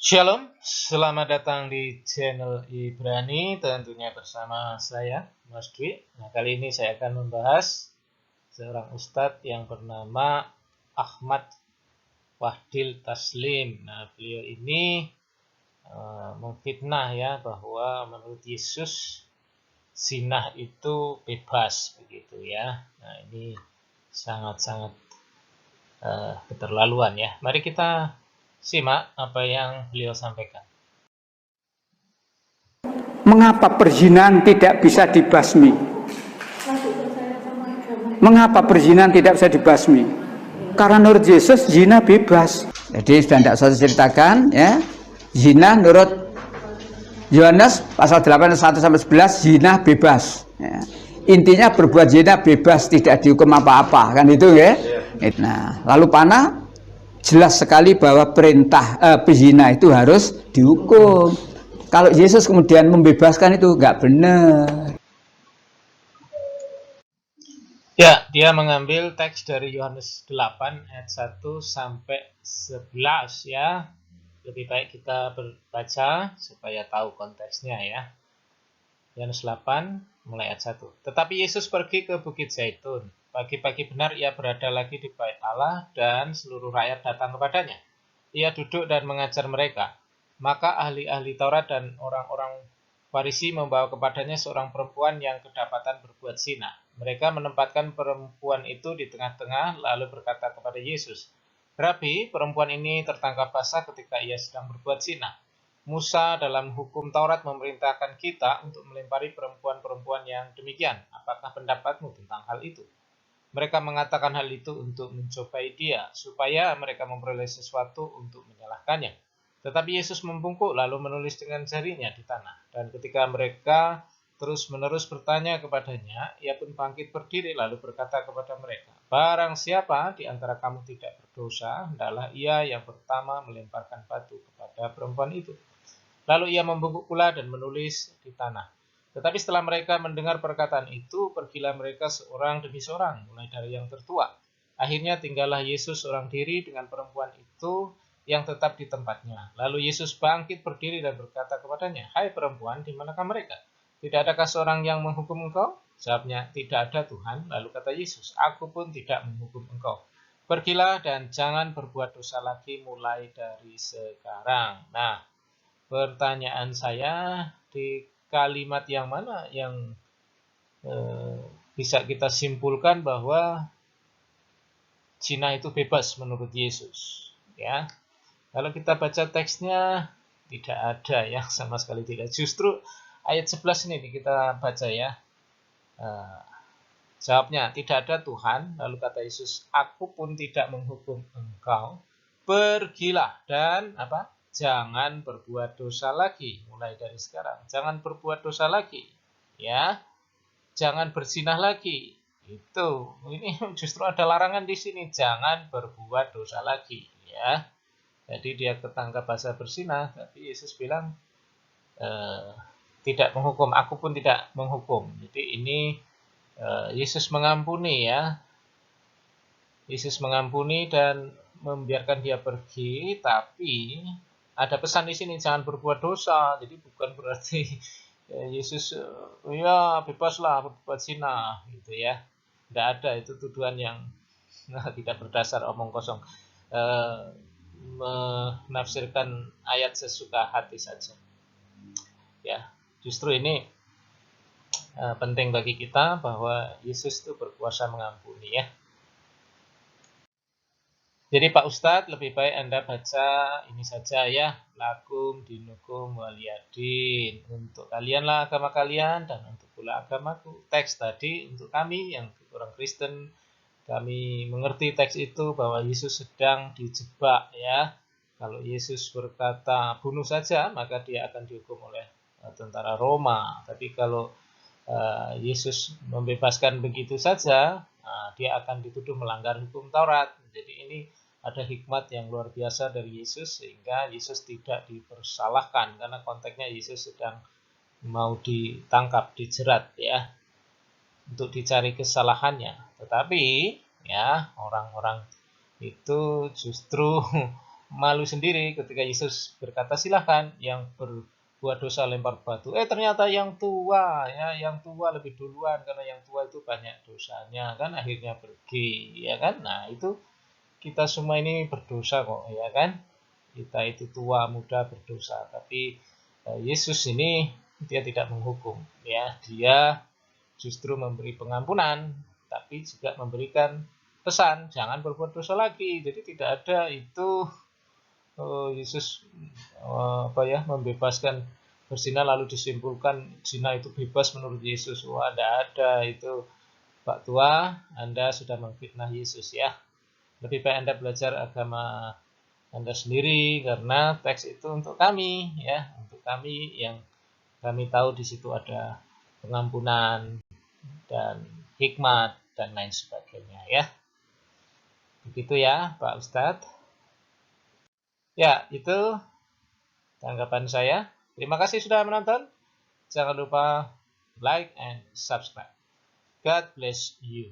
Shalom, selamat datang di channel Ibrani, tentunya bersama saya, Mas Dwi. Nah, kali ini saya akan membahas seorang ustadz yang bernama Ahmad Wahdil Taslim. Nah, beliau ini memfitnah ya bahwa menurut Yesus zinah itu bebas begitu ya. Nah, ini sangat-sangat keterlaluan ya. Mari kita simak apa yang beliau sampaikan. Mengapa perzinahan tidak bisa dibasmi? Mengapa perzinahan tidak bisa dibasmi? Karena menurut Yesus zina bebas. Jadi sudah tidak usah ceritakan ya. Zina menurut Yohanes pasal 8 1 sampai 11 zina bebas. Ya. Intinya berbuat zina bebas, tidak dihukum apa-apa, kan itu ya. Nah, lalu panah jelas sekali bahwa perintah pezina itu harus dihukum. Kalau Yesus kemudian membebaskan itu nggak benar. Ya, dia mengambil teks dari Yohanes 8 ayat 1 sampai 11 ya. Lebih baik kita baca supaya tahu konteksnya ya. Yohanes 8 mulai ayat 1. Tetapi Yesus pergi ke Bukit Zaitun. Pagi-pagi benar ia berada lagi di bait Allah dan seluruh rakyat datang kepadanya. Ia duduk dan mengajar mereka. Maka ahli-ahli Taurat dan orang-orang Farisi membawa kepadanya seorang perempuan yang kedapatan berbuat zina. Mereka menempatkan perempuan itu di tengah-tengah lalu berkata kepada Yesus, "Rabi, perempuan ini tertangkap basah ketika ia sedang berbuat zina. Musa dalam hukum Taurat memerintahkan kita untuk melempari perempuan-perempuan yang demikian. Apakah pendapatmu tentang hal itu?" Mereka mengatakan hal itu untuk mencobai dia, supaya mereka memperoleh sesuatu untuk menyalahkannya. Tetapi Yesus membungkuk lalu menulis dengan jarinya di tanah. Dan ketika mereka terus-menerus bertanya kepadanya, ia pun bangkit berdiri lalu berkata kepada mereka, "Barang siapa di antara kamu tidak berdosa, hendaklah ia yang pertama melemparkan batu kepada perempuan itu." Lalu ia membungkuk pula dan menulis di tanah. Tetapi setelah mereka mendengar perkataan itu, pergilah mereka seorang demi seorang, mulai dari yang tertua. Akhirnya tinggallah Yesus seorang diri dengan perempuan itu yang tetap di tempatnya. Lalu Yesus bangkit berdiri dan berkata kepadanya, "Hai perempuan, di manakah mereka? Tidak adakah seorang yang menghukum engkau?" Jawabnya, "Tidak ada Tuhan." Lalu kata Yesus, "Aku pun tidak menghukum engkau. Pergilah dan jangan berbuat dosa lagi mulai dari sekarang." Nah, pertanyaan saya, di kalimat yang mana yang bisa kita simpulkan bahwa zina itu bebas menurut Yesus? Ya, kalau kita baca teksnya tidak ada ya, sama sekali tidak. Justru ayat 11 ini kita baca ya. Jawabnya, "Tidak ada Tuhan." Lalu kata Yesus, "Aku pun tidak menghukum engkau. Pergilah dan apa? Jangan berbuat dosa lagi mulai dari sekarang. Jangan berbuat dosa lagi, ya. Jangan berzinah lagi." Itu. Ini justru ada larangan di sini, jangan berbuat dosa lagi, ya. Jadi dia ketangkap basah berzinah, tapi Yesus bilang tidak menghukum, aku pun tidak menghukum. Jadi ini Yesus mengampuni ya. Yesus mengampuni dan membiarkan dia pergi, tapi ada pesan di sini, jangan berbuat dosa. Jadi bukan berarti Yesus ya bebaslah berbuat zina gitu ya. Tidak ada, itu tuduhan yang tidak berdasar, omong kosong. Menafsirkan ayat sesuka hati saja. Ya, justru ini penting bagi kita bahwa Yesus itu berkuasa mengampuni ya. Jadi Pak Ustadz, lebih baik Anda baca ini saja ya, lakum dinukum waliyadin. Untuk kalianlah agama kalian dan untuk pula agamaku. Teks tadi untuk kami yang orang Kristen, kami mengerti teks itu bahwa Yesus sedang dijebak ya. Kalau Yesus berkata bunuh saja, maka dia akan dihukum oleh tentara Roma. Tapi kalau Yesus membebaskan begitu saja, dia akan dituduh melanggar hukum Taurat. Jadi ini ada hikmat yang luar biasa dari Yesus sehingga Yesus tidak dipersalahkan karena konteksnya Yesus sedang mau ditangkap, dijerat ya, untuk dicari kesalahannya. Tetapi ya orang-orang itu justru malu sendiri ketika Yesus berkata, silahkan yang berbuat dosa lempar batu. Ternyata yang tua, ya, yang tua lebih duluan karena yang tua itu banyak dosanya, kan akhirnya pergi, ya kan. Nah, itu kita semua ini berdosa kok, ya kan. Kita itu tua, muda, berdosa, tapi Yesus ini dia tidak menghukum, ya. Dia justru memberi pengampunan, tapi juga memberikan pesan jangan berbuat dosa lagi. Jadi tidak ada itu Yesus membebaskan berzina lalu disimpulkan zina itu bebas menurut Yesus. Wah, ada itu, Pak Tua, Anda sudah memfitnah Yesus, ya. Lebih baik Anda belajar agama Anda sendiri, karena teks itu untuk kami, ya, untuk kami yang kami tahu di situ ada pengampunan dan hikmat dan lain sebagainya, ya. Begitu ya, Pak Ustadz. Ya, itu tanggapan saya. Terima kasih sudah menonton. Jangan lupa like and subscribe. God bless you.